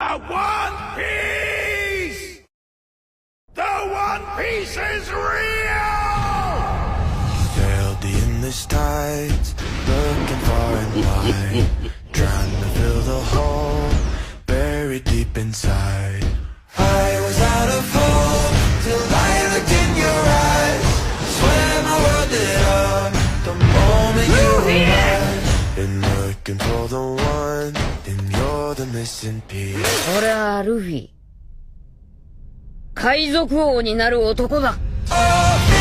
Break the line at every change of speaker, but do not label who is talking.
One Piece! The One Piece is real!
Sailed the endless tides, looking far and wide, trying to fill the hole buried deep inside. I was out of hope till I looked in your eyes. Swear my world lit up the moment you arrived. Been looking for the one, and you're the missing piece.
俺はルフィ。海賊王になる男だ。
Oh,